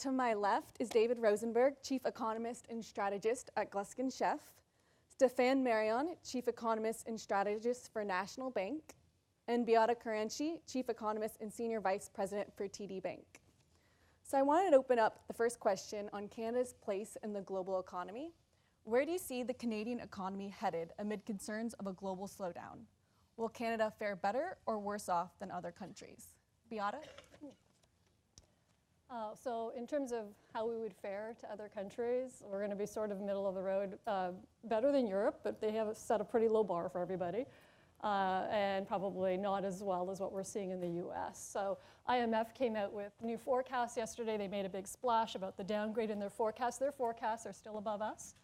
To my left is David Rosenberg, Chief Economist and Strategist at Gluskin Sheff, Stéfane Marion, Chief Economist and Strategist for National Bank, and Beata Caranci, Chief Economist and Senior Vice President for TD Bank. So I wanted to open up the first question on Canada's place in the global economy. Where do you see the Canadian economy headed amid concerns of a global slowdown? Will Canada fare better or worse off than other countries? Beata? So in terms of how we would fare to other countries, we're going to be sort of middle of the road, better than Europe, but they have set a pretty low bar for everybody, and probably not as well as what we're seeing in the US. So IMF came out with new forecasts yesterday. They made a big splash about the downgrade in their forecasts. Their forecasts are still above us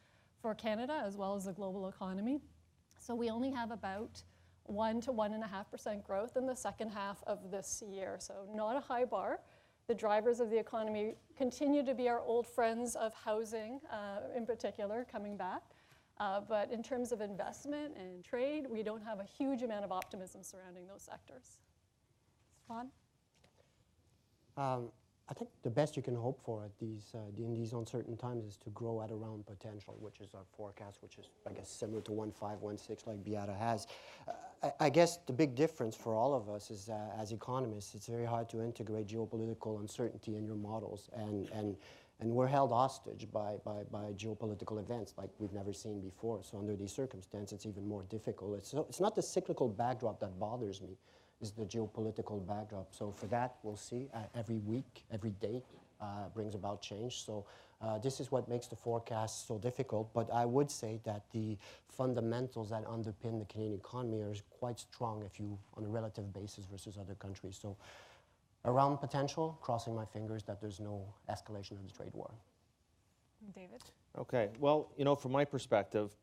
for Canada as well as the global economy. So we only have about 1 to 1.5% growth in the second half of this year. So not a high bar. The drivers of the economy continue to be our old friends of housing, in particular, coming back. But in terms of investment and trade, we don't have a huge amount of optimism surrounding those sectors. Stéfane? I think the best you can hope for at in these uncertain times is to grow at around potential, which is our forecast, which is, I guess, similar to 1.5, 1.6 like Beata has. I guess the big difference for all of us is, as economists, it's very hard to integrate geopolitical uncertainty in your models, and we're held hostage by geopolitical events like we've never seen before. So under these circumstances, it's even more difficult. It's not the cyclical backdrop that bothers me. Is the geopolitical backdrop. So for that, we'll see. Every week, every day brings about change. So this is what makes the forecast so difficult. But I would say that the fundamentals that underpin the Canadian economy are quite strong on a relative basis versus other countries. So around potential, crossing my fingers that there's no escalation of the trade war. David? Okay, well, from my perspective,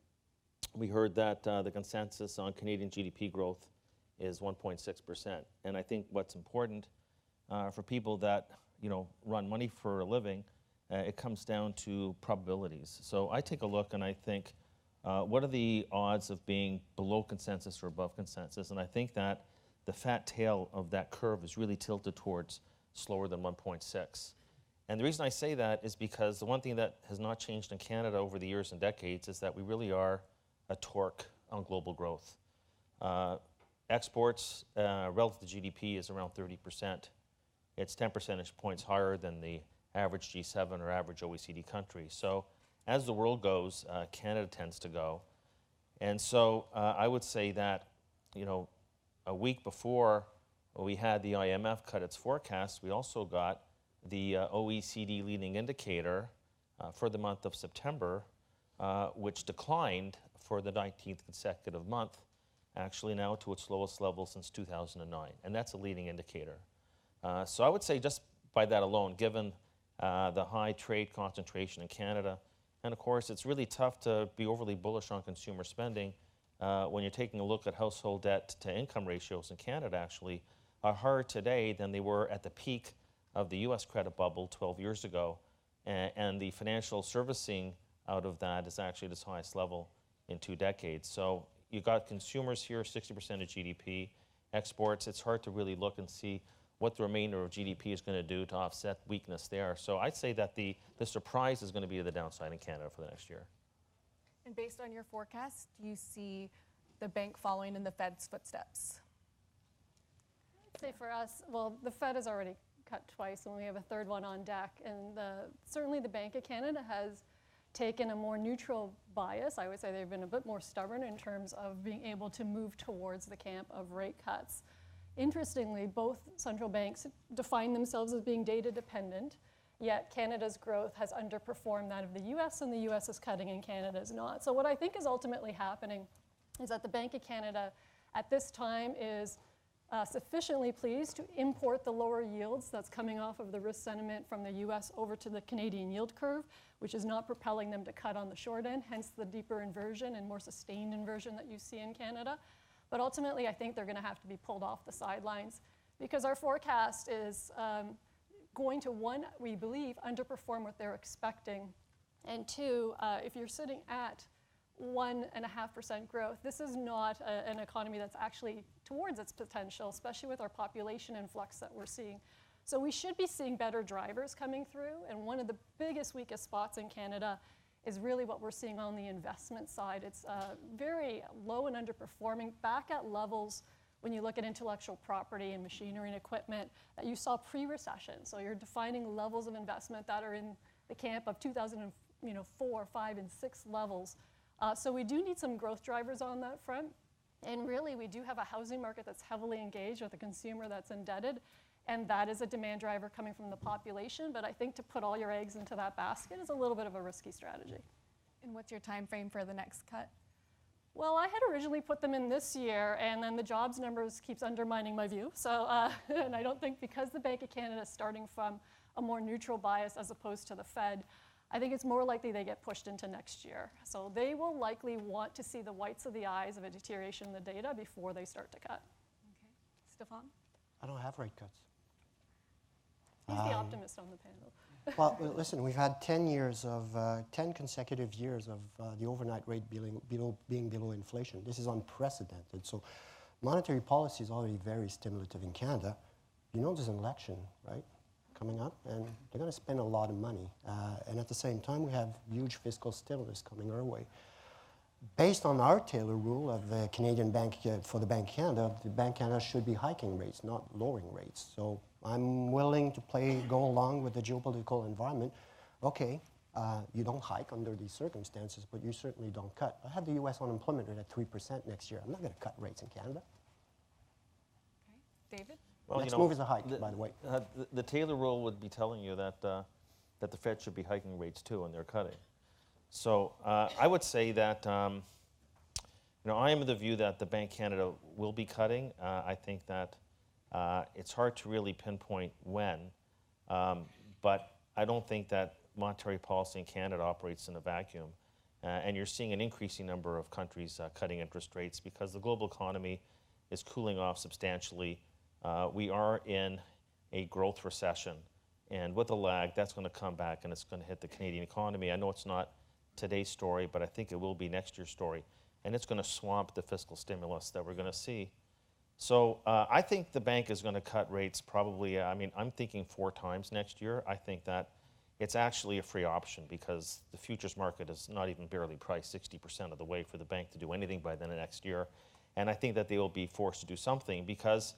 we heard that the consensus on Canadian GDP growth is 1.6%. And I think what's important for people that run money for a living, it comes down to probabilities. So I take a look and I think, what are the odds of being below consensus or above consensus? And I think that the fat tail of that curve is really tilted towards slower than 1.6. And the reason I say that is because the one thing that has not changed in Canada over the years and decades is that we really are a torque on global growth. Exports relative to GDP is around 30%. It's 10 percentage points higher than the average G7 or average OECD country. So as the world goes, Canada tends to go. And so I would say that, a week before we had the IMF cut its forecast, we also got the OECD leading indicator for the month of September, which declined for the 19th consecutive month, actually now to its lowest level since 2009, and that's a leading indicator. So I would say just by that alone, given the high trade concentration in Canada, and of course it's really tough to be overly bullish on consumer spending when you're taking a look at household debt to income ratios in Canada actually are higher today than they were at the peak of the US credit bubble 12 years ago, and the financial servicing out of that is actually at its highest level in 2 decades. So you got consumers here, 60% of GDP. Exports, it's hard to really look and see what the remainder of GDP is going to do to offset weakness there. So I'd say that the surprise is going to be to the downside in Canada for the next year. And based on your forecast, do you see the bank following in the Fed's footsteps? I'd say for us, well, the Fed has already cut twice, and we have a third one on deck. And certainly the Bank of Canada has taken a more neutral bias. I would say they've been a bit more stubborn in terms of being able to move towards the camp of rate cuts. Interestingly, both central banks define themselves as being data dependent, yet Canada's growth has underperformed that of the US, and the US is cutting and Canada is not. So what I think is ultimately happening is that the Bank of Canada at this time is sufficiently pleased to import the lower yields that's coming off of the risk sentiment from the US over to the Canadian yield curve, which is not propelling them to cut on the short end, hence the deeper inversion and more sustained inversion that you see in Canada. But ultimately, I think they're going to have to be pulled off the sidelines because our forecast is going to, one, we believe, underperform what they're expecting, and two, if you're sitting at 1.5% growth, this is not an economy that's actually towards its potential, especially with our population influx that we're seeing. So we should be seeing better drivers coming through. And one of the biggest, weakest spots in Canada is really what we're seeing on the investment side. It's very low and underperforming, back at levels when you look at intellectual property and machinery and equipment that you saw pre-recession. So you're defining levels of investment that are in the camp of 2004, 5, and 6 levels. So we do need some growth drivers on that front. And really, we do have a housing market that's heavily engaged with a consumer that's indebted. And that is a demand driver coming from the population. But I think to put all your eggs into that basket is a little bit of a risky strategy. And what's your time frame for the next cut? Well, I had originally put them in this year, and then the jobs numbers keeps undermining my view. So, and I don't think because the Bank of Canada is starting from a more neutral bias as opposed to the Fed, I think it's more likely they get pushed into next year. So they will likely want to see the whites of the eyes of a deterioration in the data before they start to cut. Okay. Stéfane? I don't have rate cuts. He's the optimist on the panel. Well, listen, we've had 10 consecutive years of the overnight rate being below inflation. This is unprecedented. So monetary policy is already very stimulative in Canada. You know there's an election, right, coming up, and they're going to spend a lot of money. And at the same time, we have huge fiscal stimulus coming our way. Based on our Taylor rule of the Canadian Bank, for the Bank of Canada, the Bank of Canada should be hiking rates, not lowering rates. So I'm willing to go along with the geopolitical environment. Okay, you don't hike under these circumstances, but you certainly don't cut. I have the U.S. unemployment rate at 3% next year. I'm not going to cut rates in Canada. Okay. David? Well, Next move is a hike, by the way. The Taylor rule would be telling you that the Fed should be hiking rates too, and they're cutting. So I would say that I am of the view that the Bank of Canada will be cutting. I think that it's hard to really pinpoint when, but I don't think that monetary policy in Canada operates in a vacuum. And you're seeing an increasing number of countries cutting interest rates because the global economy is cooling off substantially. We are in a growth recession, and with a lag, that's going to come back and it's going to hit the Canadian economy. I know it's not today's story, but I think it will be next year's story, and it's going to swamp the fiscal stimulus that we're going to see. So I think the bank is going to cut rates probably, I'm thinking 4 times next year. I think that it's actually a free option because the futures market is not even barely priced 60% of the way for the bank to do anything by the next year. And I think that they will be forced to do something because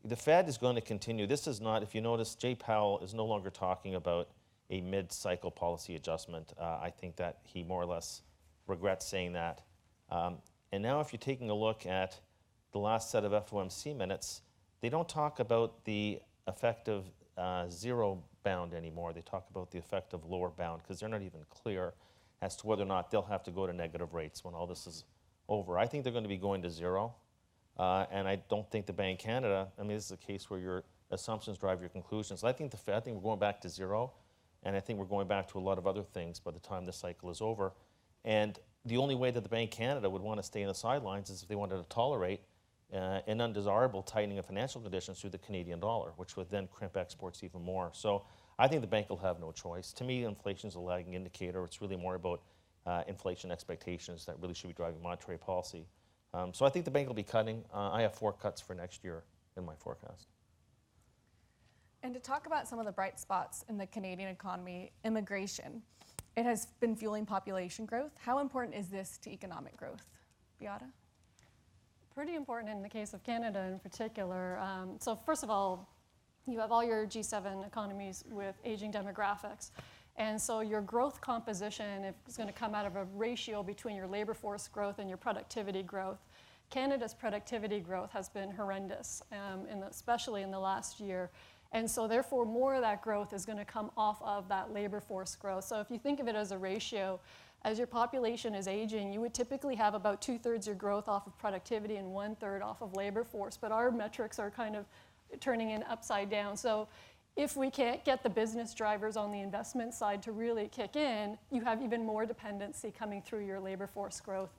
the Fed is going to continue. This is not, if you notice, Jay Powell is no longer talking about a mid-cycle policy adjustment. I think that he more or less regrets saying that. And now if you're taking a look at the last set of FOMC minutes, they don't talk about the effective zero bound anymore. They talk about the effective lower bound because they're not even clear as to whether or not they'll have to go to negative rates when all this is over. I think they're going to be going to zero. And I don't think the Bank of Canada, this is a case where your assumptions drive your conclusions. I think we're going back to zero. And I think we're going back to a lot of other things by the time this cycle is over. And the only way that the Bank of Canada would want to stay in the sidelines is if they wanted to tolerate an undesirable tightening of financial conditions through the Canadian dollar, which would then crimp exports even more. So I think the bank will have no choice. To me, inflation is a lagging indicator. It's really more about inflation expectations that really should be driving monetary policy. So I think the bank will be cutting. I have 4 cuts for next year in my forecast. And to talk about some of the bright spots in the Canadian economy, immigration. It has been fueling population growth. How important is this to economic growth? Beata? Pretty important in the case of Canada in particular. So first of all, you have all your G7 economies with aging demographics. And so your growth composition is going to come out of a ratio between your labor force growth and your productivity growth. Canada's productivity growth has been horrendous, especially in the last year. And so therefore, more of that growth is going to come off of that labor force growth. So if you think of it as a ratio, as your population is aging, you would typically have about 2/3 your growth off of productivity and 1/3 off of labor force. But our metrics are kind of turning in upside down. So if we can't get the business drivers on the investment side to really kick in, you have even more dependency coming through your labor force growth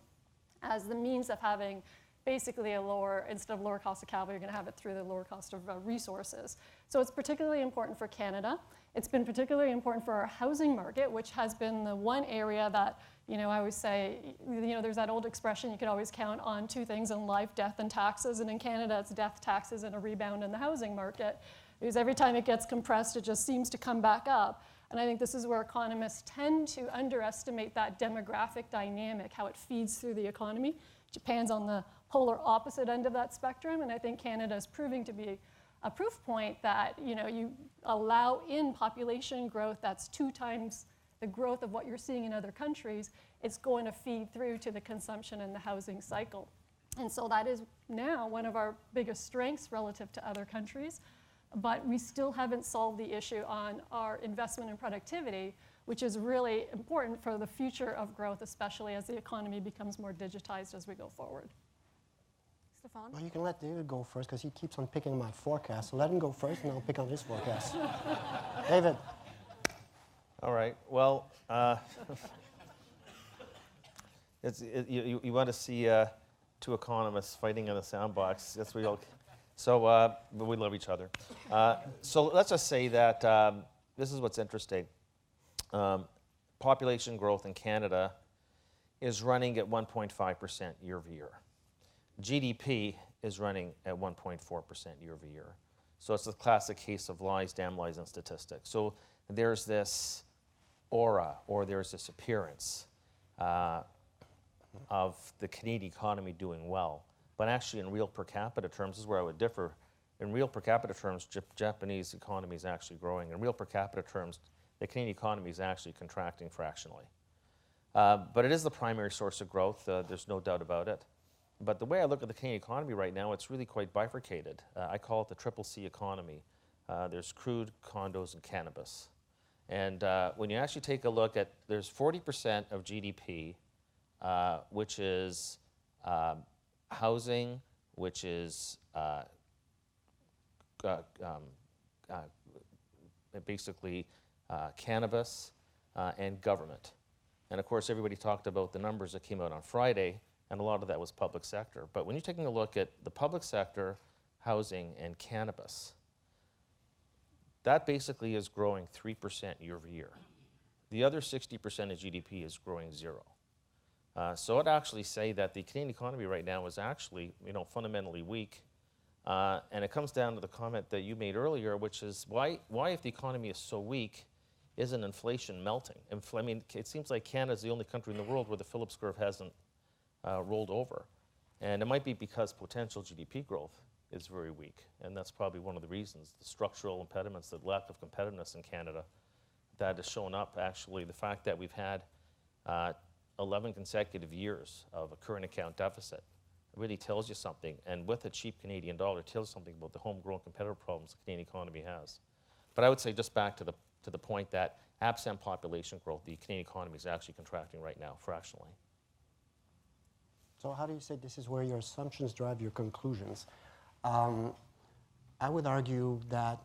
as the means of having basically instead of lower cost of capital, you're going to have it through the lower cost of resources. So it's particularly important for Canada. It's been particularly important for our housing market, which has been the one area that, I always say, there's that old expression, you can always count on 2 things in life, death and taxes. And in Canada, it's death, taxes, and a rebound in the housing market. because every time it gets compressed, it just seems to come back up. And I think this is where economists tend to underestimate that demographic dynamic, how it feeds through the economy. Japan's on the polar opposite end of that spectrum, and I think Canada is proving to be a proof point that you allow in population growth that's 2 times the growth of what you're seeing in other countries. It's going to feed through to the consumption and the housing cycle. And so that is now one of our biggest strengths relative to other countries. But we still haven't solved the issue on our investment in productivity, which is really important for the future of growth, especially as the economy becomes more digitized as we go forward. Stéfane? Well, you can let David go first because he keeps on picking my forecast. So let him go first and I'll pick on his forecast. David. All right. Well, you want to see 2 economists fighting in a soundbox. That's what we all. So, but we love each other. So let's just say that this is what's interesting. Population growth in Canada is running at 1.5% year over year. GDP is running at 1.4% year over year. So it's the classic case of lies, damn lies, and statistics. So there's this aura, or there's this appearance of the Canadian economy doing well. But actually, in real per capita terms, this is where I would differ. In real per capita terms, Japanese economy is actually growing. In real per capita terms, the Canadian economy is actually contracting fractionally. But it is the primary source of growth. There's no doubt about it. But the way I look at the Canadian economy right now, it's really quite bifurcated. I call it the triple C economy. There's crude, condos, and cannabis. And when you actually take a look at, there's 40% of GDP, which is housing, which is basically cannabis and government. And of course, everybody talked about the numbers that came out on Friday, and a lot of that was public sector. But when you're taking a look at the public sector, housing, and cannabis, that basically is growing 3% year over year. The other 60% of GDP is growing 0. So I'd actually say that the Canadian economy right now is actually, fundamentally weak. And it comes down to the comment that you made earlier, which is why if the economy is so weak, isn't inflation melting? I mean, it seems like Canada is the only country in the world where the Phillips curve hasn't rolled over. And it might be because potential GDP growth is very weak. And that's probably one of the reasons, the structural impediments, the lack of competitiveness in Canada, that has shown up actually. The fact that we've had 11 consecutive years of a current account deficit really tells you something. And with a cheap Canadian dollar, it tells you something about the homegrown competitive problems the Canadian economy has. But I would say, just back to the point that absent population growth, the Canadian economy is actually contracting right now, fractionally. So how do you say this is where your assumptions drive your conclusions? I would argue that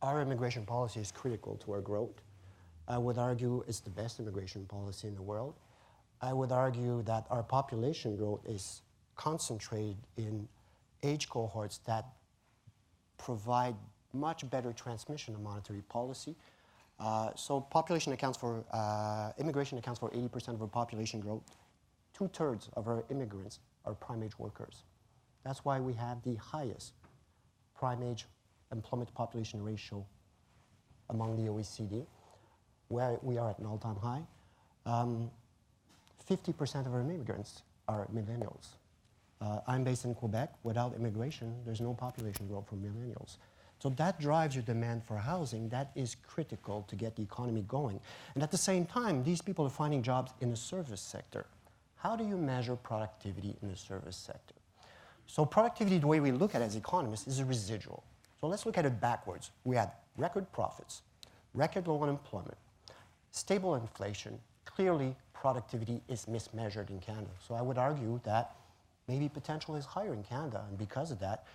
our immigration policy is critical to our growth. I would argue it's the best immigration policy in the world. I would argue that our population growth is concentrated in age cohorts that provide much better transmission of monetary policy. So immigration accounts for 80% of our population growth. 2/3 of our immigrants are prime age workers. That's why we have the highest prime age employment to population ratio among the OECD, where we are at an all-time high. 50% of our immigrants are millennials. I'm based in Quebec. Without immigration, there's no population growth for millennials. So that drives your demand for housing. That is critical to get the economy going. And at the same time, these people are finding jobs in the service sector. How do you measure productivity in the service sector? So productivity, the way we look at it as economists, is a residual. So let's look at it backwards. We had record profits, record low unemployment, stable inflation. Clearly, productivity is mismeasured in Canada. So I would argue that maybe potential is higher in Canada, and because of that,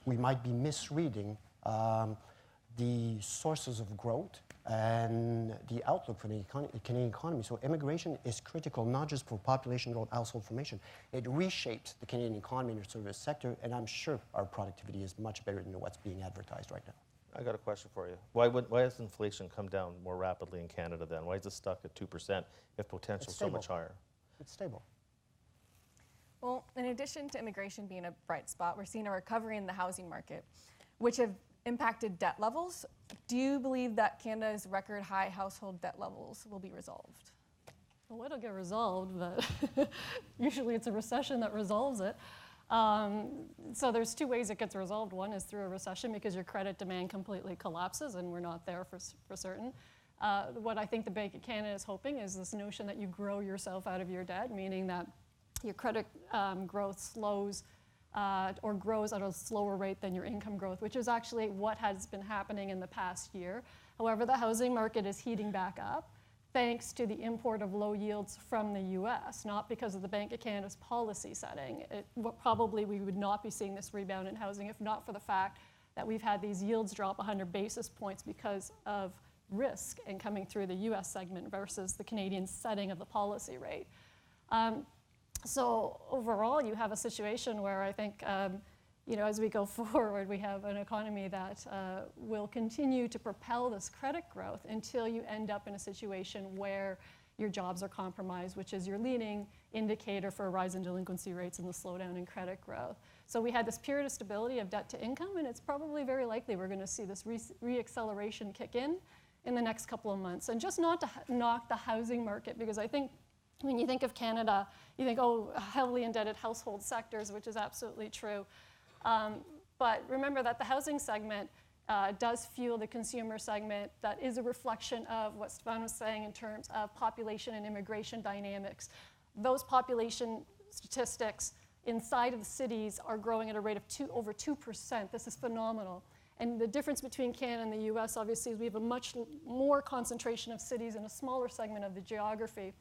we might be misreading the sources of growth and the outlook for the Canadian economy. So immigration is critical, not just for population growth, household formation. It reshapes the Canadian economy in the service sector, and I'm sure our productivity is much better than what's being advertised right now. I got a question for you. Why has inflation come down more rapidly in Canada then? Why is it stuck at 2% if potential is so much higher? It's stable. Well, in addition to immigration being a bright spot, we're seeing a recovery in the housing market. which have impacted debt levels. Do you believe that Canada's record high household debt levels will be resolved? Well, it'll get resolved, but usually it's a recession that resolves it. So there's two ways it gets resolved. One is through a recession because your credit demand completely collapses, and we're not there for certain. What I think the Bank of Canada is hoping is this notion that you grow yourself out of your debt, meaning that your credit growth slows or grows at a slower rate than your income growth, which is actually what has been happening in the past year. However, the housing market is heating back up thanks to the import of low yields from the US, not because of the Bank of Canada's policy setting. Probably we would not be seeing this rebound in housing if not for the fact that we've had these yields drop 100 basis points because of risk and coming through the US segment versus the Canadian setting of the policy rate. So overall, you have a situation where I think, as we go forward, we have an economy that will continue to propel this credit growth until you end up in a situation where your jobs are compromised, which is your leading indicator for a rise in delinquency rates and the slowdown in credit growth. So we had this period of stability of debt to income, and it's probably very likely we're going to see this re-acceleration kick in the next couple of months. And just not to knock the housing market, because I think when you think of Canada, you think, oh, heavily indebted household sectors, which is absolutely true. But remember that the housing segment does fuel the consumer segment. That is a reflection of what Stéfane was saying in terms of population and immigration dynamics. Those population statistics inside of the cities are growing at a rate of over 2%. This is phenomenal. And the difference between Canada and the US, obviously, is we have a much more concentration of cities in a smaller segment of the geography.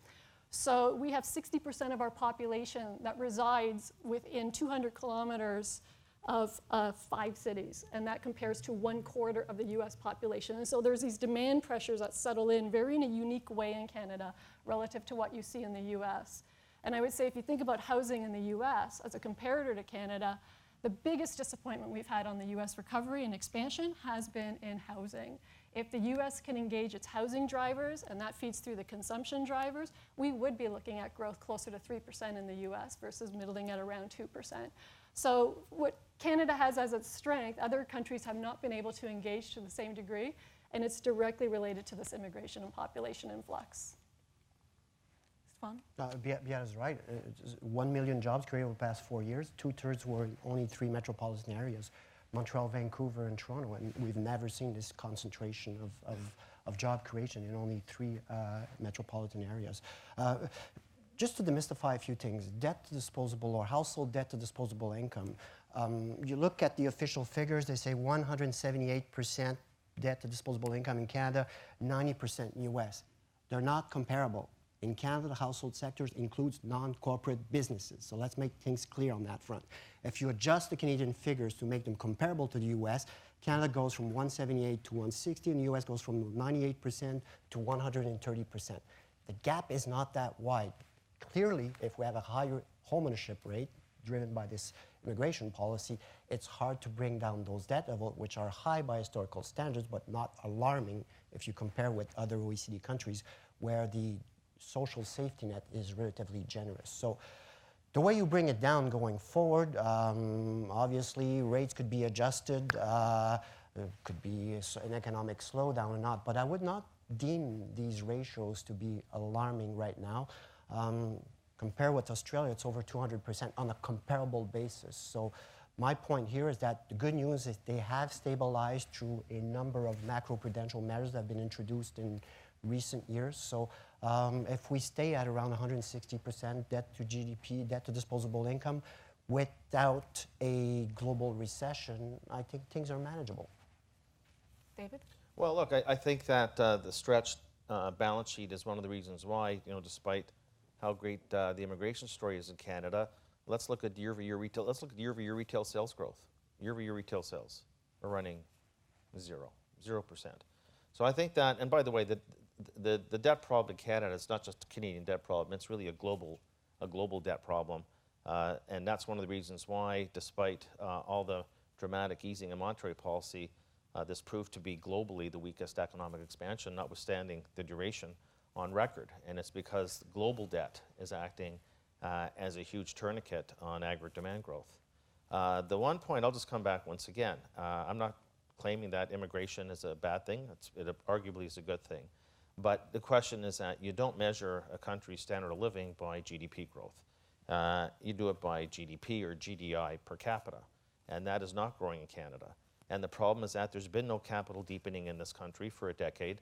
So we have 60% of our population that resides within 200 kilometers of 5 cities, and that compares to 1/4 of the US population. And so there's these demand pressures that settle in very in a unique way in Canada relative to what you see in the US. And I would say if you think about housing in the US as a comparator to Canada, the biggest disappointment we've had on the US recovery and expansion has been in housing. If the US can engage its housing drivers, and that feeds through the consumption drivers, we would be looking at growth closer to 3% in the US versus middling at around 2%. So what Canada has as its strength, other countries have not been able to engage to the same degree, and it's directly related to this immigration and population influx. Stéfane? Beata's right. 1 million jobs created over the past 4 years. 2/3 were in only 3 metropolitan areas, Montreal, Vancouver, and Toronto. And we've never seen this concentration of job creation in only 3 metropolitan areas. Just to demystify a few things, debt to disposable or household debt to disposable income. You look at the official figures, they say 178% debt to disposable income in Canada, 90% in US. They're not comparable. In Canada, the household sectors includes non-corporate businesses. So let's make things clear on that front. If you adjust the Canadian figures to make them comparable to the US, Canada goes from 178 to 160, and the US goes from 98% to 130%. The gap is not that wide. Clearly, if we have a higher homeownership rate driven by this immigration policy, it's hard to bring down those debt levels, which are high by historical standards, but not alarming if you compare with other OECD countries where the social safety net is relatively generous. So the way you bring it down going forward, obviously rates could be adjusted, there could be an economic slowdown or not, but I would not deem these ratios to be alarming right now. Compare with Australia, it's over 200% on a comparable basis. So my point here is that the good news is they have stabilized through a number of macroprudential measures that have been introduced in recent years. So if we stay at around 160% debt to GDP, debt to disposable income, without a global recession, I think things are manageable. David? Well, look, I think that the stretched balance sheet is one of the reasons why, despite how great the immigration story is in Canada, let's look at year-over-year retail. Let's look at year-over-year retail sales growth. Year-over-year retail sales are running 0%. So I think that, and by the way, the debt problem in Canada is not just a Canadian debt problem, it's really a global debt problem. And that's one of the reasons why, despite all the dramatic easing in monetary policy, this proved to be globally the weakest economic expansion, notwithstanding the duration on record. And it's because global debt is acting as a huge tourniquet on aggregate demand growth. The one point, I'll just come back once again. I'm not claiming that immigration is a bad thing. It arguably is a good thing. But the question is that you don't measure a country's standard of living by GDP growth. You do it by GDP or GDI per capita, and that is not growing in Canada. And the problem is that there's been no capital deepening in this country for a decade.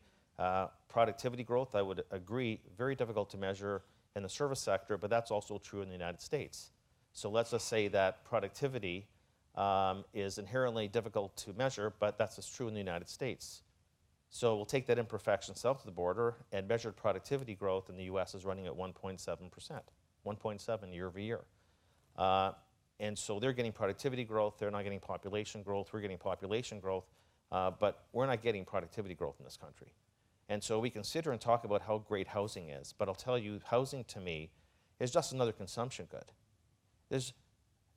Productivity growth, I would agree, very difficult to measure in the service sector, but that's also true in the United States. So let's just say that productivity is inherently difficult to measure, but that's just true in the United States. So we'll take that imperfection south of the border, and measured productivity growth in the US is running at 1.7%, 1.7 year over year. And so they're getting productivity growth, they're not getting population growth, we're getting population growth, but we're not getting productivity growth in this country. And so we can sit here and talk about how great housing is, but I'll tell you, housing to me is just another consumption good.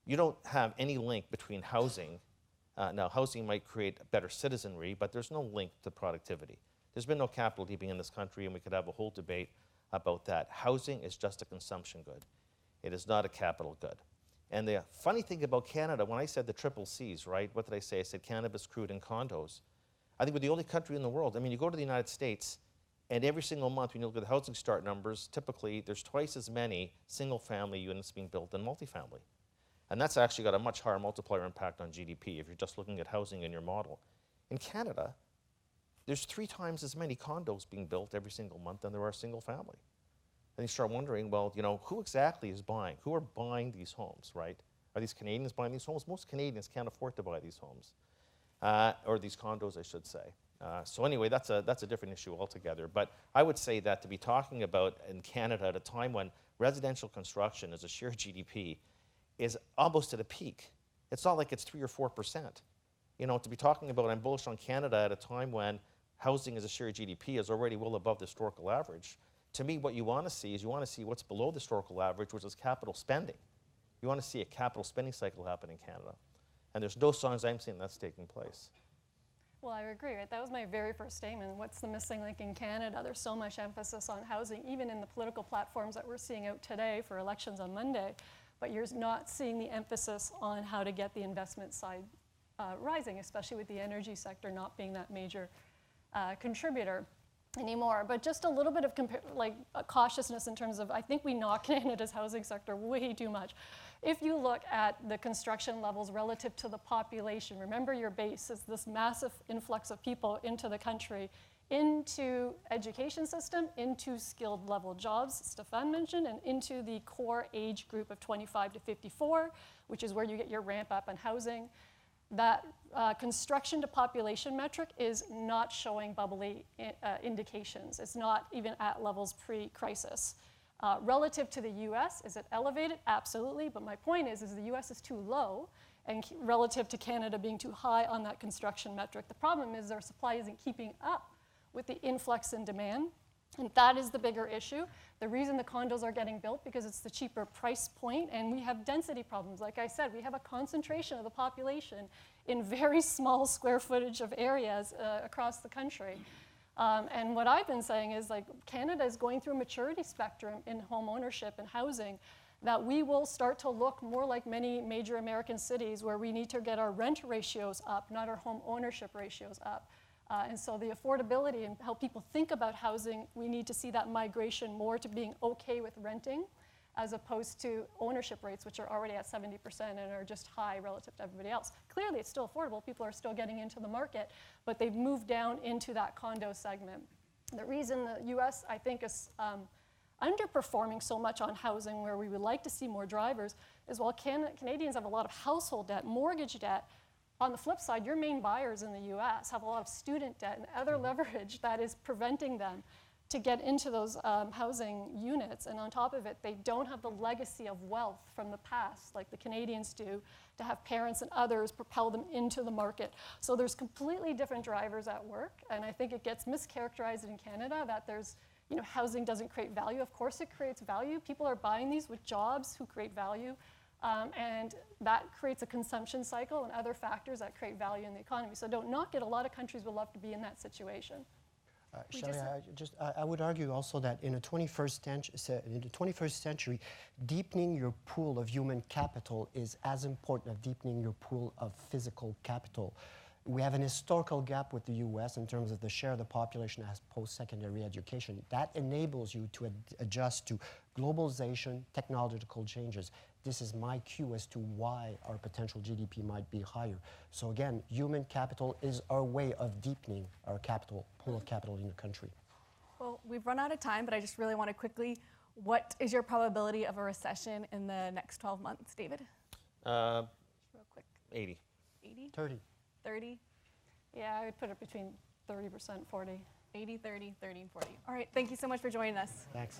You don't have any link between housing. Now, housing might create better citizenry, but there's no link to productivity. There's been no capital deepening in this country, and we could have a whole debate about that. Housing is just a consumption good. It is not a capital good. And the funny thing about Canada, when I said the triple Cs, right, what did I say? I said cannabis, crude, and condos. I think we're the only country in the world. I mean, you go to the United States, and every single month when you look at the housing start numbers, typically there's twice as many single-family units being built than multifamily. And that's actually got a much higher multiplier impact on GDP if you're just looking at housing in your model. In Canada, there's 3 times as many condos being built every single month than there are single family. And you start wondering, well, you know, who exactly is buying? Who are buying these homes, right? Are these Canadians buying these homes? Most Canadians can't afford to buy these homes, or these condos, I should say. So anyway, that's a different issue altogether. But I would say that to be talking about in Canada at a time when residential construction as a share of GDP is almost at a peak. It's not like it's 3 or 4%. You know, to be talking about I'm bullish on Canada at a time when housing as a share of GDP is already well above the historical average. To me, what you want to see is you want to see what's below the historical average, which is capital spending. You want to see a capital spending cycle happen in Canada. And there's no signs I'm seeing that's taking place. Well, I agree, right? That was my very first statement. What's the missing link in Canada? There's so much emphasis on housing, even in the political platforms that we're seeing out today for elections on Monday. But you're not seeing the emphasis on how to get the investment side rising, especially with the energy sector not being that major contributor anymore. But just a little bit of cautiousness in terms of, I think we knock Canada's housing sector way too much. If you look at the construction levels relative to the population, remember your base is this massive influx of people into the country, into education system, into skilled level jobs, Stéfane mentioned, and into the core age group of 25 to 54, which is where you get your ramp up in housing. That construction to population metric is not showing bubbly indications. It's not even at levels pre-crisis. Relative to the US, is it elevated? Absolutely, but my point is the US is too low, and relative to Canada being too high on that construction metric. The problem is our supply isn't keeping up with the influx in demand, and that is the bigger issue. The reason the condos are getting built because it's the cheaper price point, and we have density problems. Like I said, we have a concentration of the population in very small square footage of areas across the country. And what I've been saying is, like, Canada is going through a maturity spectrum in home ownership and housing that we will start to look more like many major American cities where we need to get our rent ratios up, not our home ownership ratios up. And so the affordability and how people think about housing, we need to see that migration more to being okay with renting as opposed to ownership rates, which are already at 70% and are just high relative to everybody else. Clearly, it's still affordable. People are still getting into the market, but they've moved down into that condo segment. The reason the US, I think, is underperforming so much on housing, where we would like to see more drivers, is while Canadians have a lot of household debt, mortgage debt, on the flip side, your main buyers in the US have a lot of student debt and other leverage that is preventing them to get into those housing units. And on top of it, they don't have the legacy of wealth from the past, like the Canadians do, to have parents and others propel them into the market. So there's completely different drivers at work. And I think it gets mischaracterized in Canada that there's, you know, housing doesn't create value. Of course it creates value. People are buying these with jobs who create value. And that creates a consumption cycle and other factors that create value in the economy. So don't knock it. A lot of countries would love to be in that situation. We Shelly, just- I would argue also that in the 21st century, deepening your pool of human capital is as important as deepening your pool of physical capital. We have an historical gap with the US in terms of the share of the population that has post-secondary education. That enables you to adjust to globalization, technological changes. This is my cue as to why our potential GDP might be higher. So again, human capital is our way of deepening our capital, pool of capital in the country. Well, we've run out of time, but I just really want to quickly, what is your probability of a recession in the next 12 months, David? Uh, Real quick. 80. 80? 30. 30? Yeah, I would put it between 30%, 40. 80, 30, 30, and 40. All right, thank you so much for joining us. Thanks.